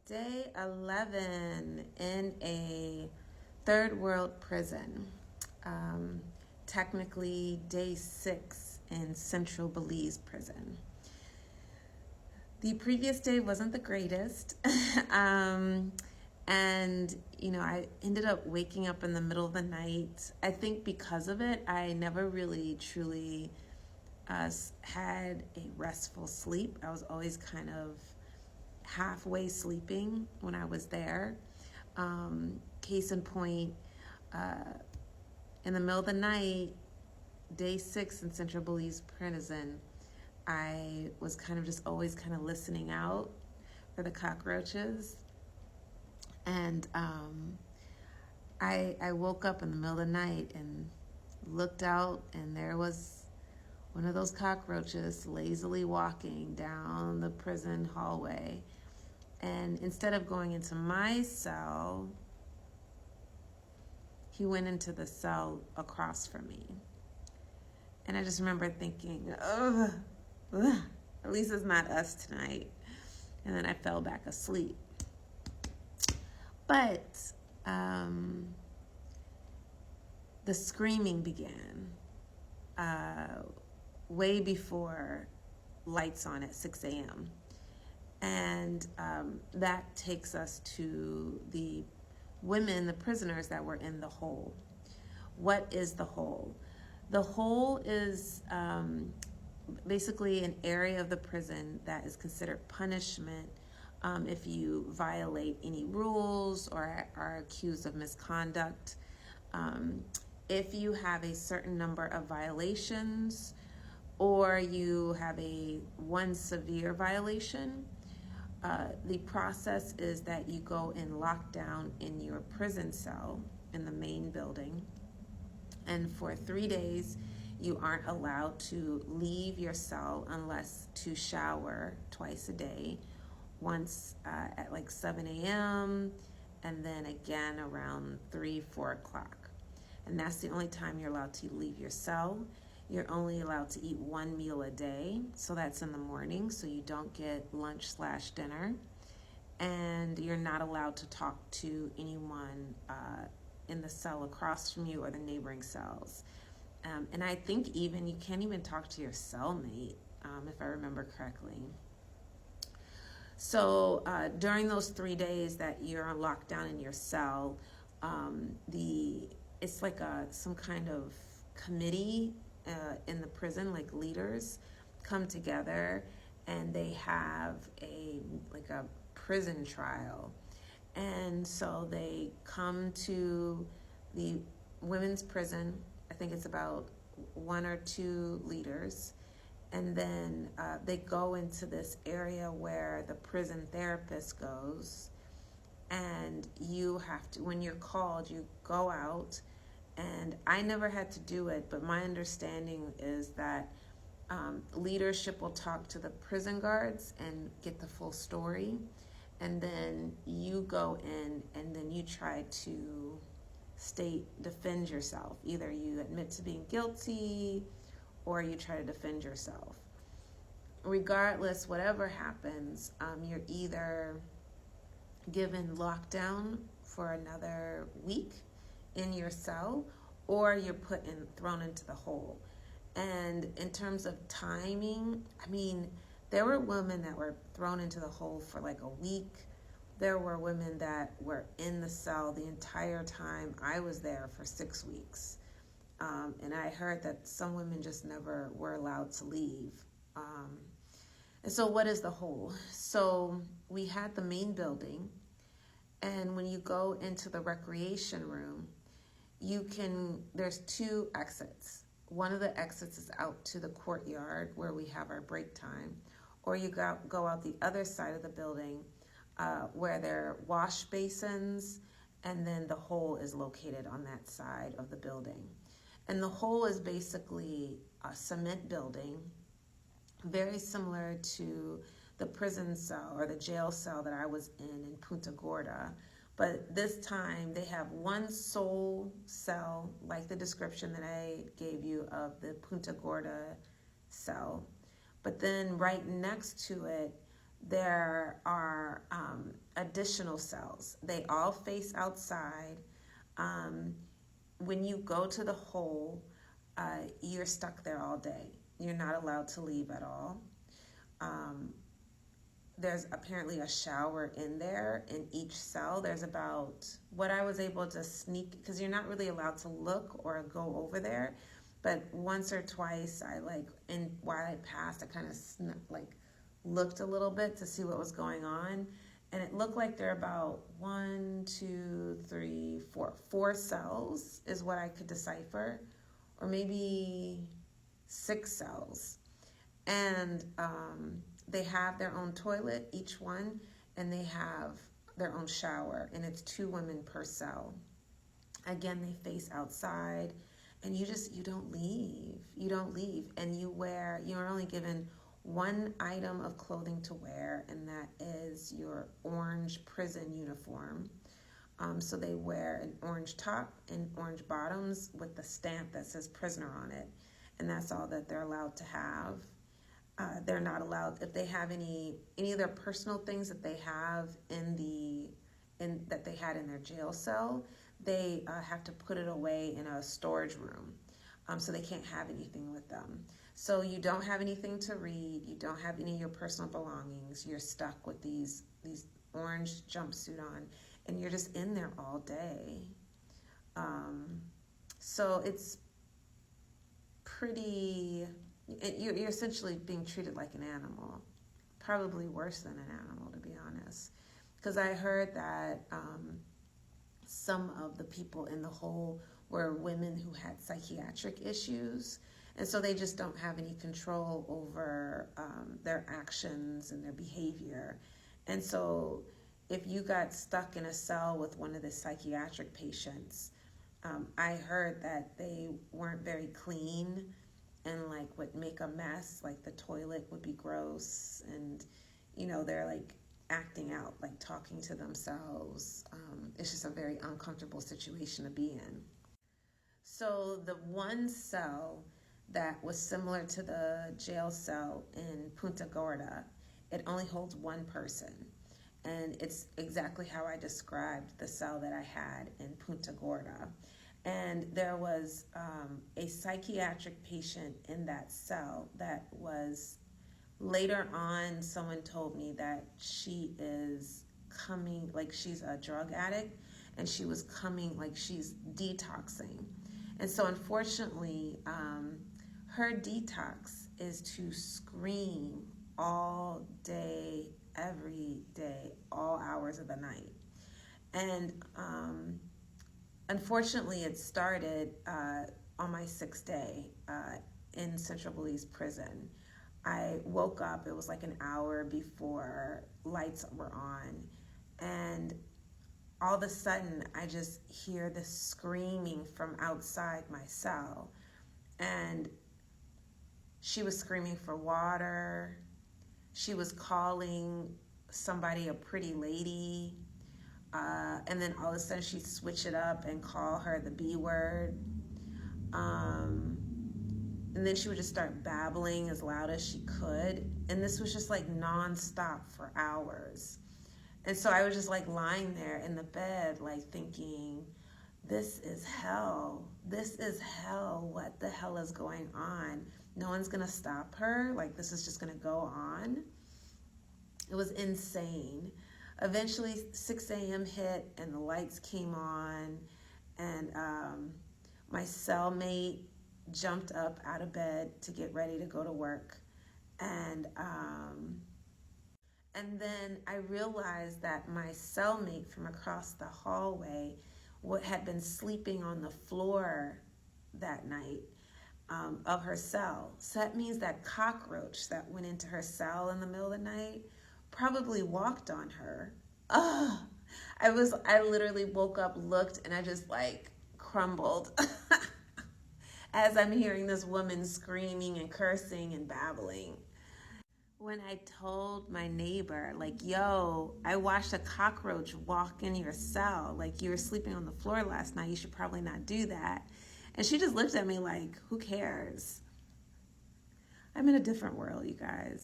Day 11 in a third world prison. Technically, day 6 in Central Belize prison. The previous day wasn't the greatest. And, I ended up waking up in the middle of the night. I think because of it, I never really truly had a restful sleep. I was always kind of halfway sleeping when I was there. Case in point, in the middle of the night, day 6 in Central Belize prison, I was kind of just always kind of listening out for the cockroaches. And I woke up in the middle of the night and looked out, and there was one of those cockroaches lazily walking down the prison hallway. And instead of going into my cell, he went into the cell across from me. And I just remember thinking, ugh, at least it's not us tonight. And then I fell back asleep. But the screaming began way before lights on at 6 a.m. And that takes us to the women, the prisoners that were in the hole. What is the hole? The hole is basically an area of the prison that is considered punishment if you violate any rules or are accused of misconduct. If you have a certain number of violations or you have one severe violation, the process is that you go in lockdown in your prison cell in the main building. And for 3 days, you aren't allowed to leave your cell unless to shower twice a day, once at like 7 a.m. and then again around 3-4 o'clock. And that's the only time you're allowed to leave your cell. You're only allowed to eat one meal a day, so that's in the morning, so you don't get lunch/dinner. And you're not allowed to talk to anyone in the cell across from you or the neighboring cells. And I think even you can't even talk to your cellmate, if I remember correctly. So during those 3 days that you're locked down in your cell, it's like some kind of committee in the prison, like leaders come together and they have a prison trial. And so they come to the women's prison. I think it's about 1 or 2 leaders. And then they go into this area where the prison therapist goes. And you have to, when you're called, you go out. And I never had to do it, but my understanding is that leadership will talk to the prison guards and get the full story. And then you go in and then you try to defend yourself. Either you admit to being guilty or you try to defend yourself. Regardless, whatever happens, you're either given lockdown for another week in your cell, or you're thrown into the hole. And in terms of timing, there were women that were thrown into the hole for like a week. There were women that were in the cell the entire time I was there for 6 weeks. And I heard that some women just never were allowed to leave. And so what is the hole? So we had the main building, and when you go into the recreation room, there's 2 exits. One of the exits is out to the courtyard where we have our break time, or you go out the other side of the building where there are wash basins, and then the hole is located on that side of the building. And the hole is basically a cement building, very similar to the prison cell or the jail cell that I was in Punta Gorda. But this time they have one sole cell, like the description that I gave you of the Punta Gorda cell. But then right next to it, there are a additional cells. They all face outside. When you go to the hole, you're stuck there all day. You're not allowed to leave at all. There's apparently a shower in there in each cell. There's about what I was able to sneak, because you're not really allowed to look or go over there. But once or twice, while I passed, I kind of looked a little bit to see what was going on. And it looked like there are about 4 cells is what I could decipher, or maybe 6 cells. And they have their own toilet, each one, and they have their own shower, and it's 2 women per cell. Again, they face outside, and you don't leave. You don't leave, and you're only given one item of clothing to wear, and that is your orange prison uniform. So they wear an orange top and orange bottoms with the stamp that says prisoner on it, and that's all that they're allowed to have. They're not allowed, if they have any of their personal things that they have that they had in their jail cell, they have to put it away in a storage room. So they can't have anything with them. So you don't have anything to read. You don't have any of your personal belongings. You're stuck with these orange jumpsuit on, and you're just in there all day. So it's pretty. You're essentially being treated like an animal, probably worse than an animal, to be honest. Because I heard that some of the people in the hole were women who had psychiatric issues, and so they just don't have any control over their actions and their behavior. And so if you got stuck in a cell with one of the psychiatric patients, I heard that they weren't very clean and would make a mess. The toilet would be gross, and they're acting out, talking to themselves. It's just a very uncomfortable situation to be in. So the one cell that was similar to the jail cell in Punta Gorda, it only holds one person, and it's exactly how I described the cell that I had in Punta Gorda. And there was a psychiatric patient in that cell that was, later on, someone told me that she is coming, she's a drug addict, and she was coming, she's detoxing. And so unfortunately, her detox is to scream all day, every day, all hours of the night. And unfortunately, it started on my 6th day in Central Belize prison. I woke up, it was an hour before lights were on, and all of a sudden I just hear this screaming from outside my cell, and she was screaming for water. She was calling somebody a pretty lady. And then all of a sudden she'd switch it up and call her the B word. And then she would just start babbling as loud as she could. And this was just nonstop for hours. And so I was just lying there in the bed, thinking, this is hell. This is hell. What the hell is going on? No one's going to stop her. This is just going to go on. It was insane. Eventually 6 a.m. hit and the lights came on, and my cellmate jumped up out of bed to get ready to go to work. And then I realized that my cellmate from across the hallway had been sleeping on the floor that night of her cell. So that means that cockroach that went into her cell in the middle of the night probably walked on her. I literally woke up, looked, and I just crumbled as I'm hearing this woman screaming and cursing and babbling. When I told my neighbor, yo, I watched a cockroach walk in your cell, you were sleeping on the floor last night, you should probably not do that. And she just looked at me who cares? I'm in a different world, you guys.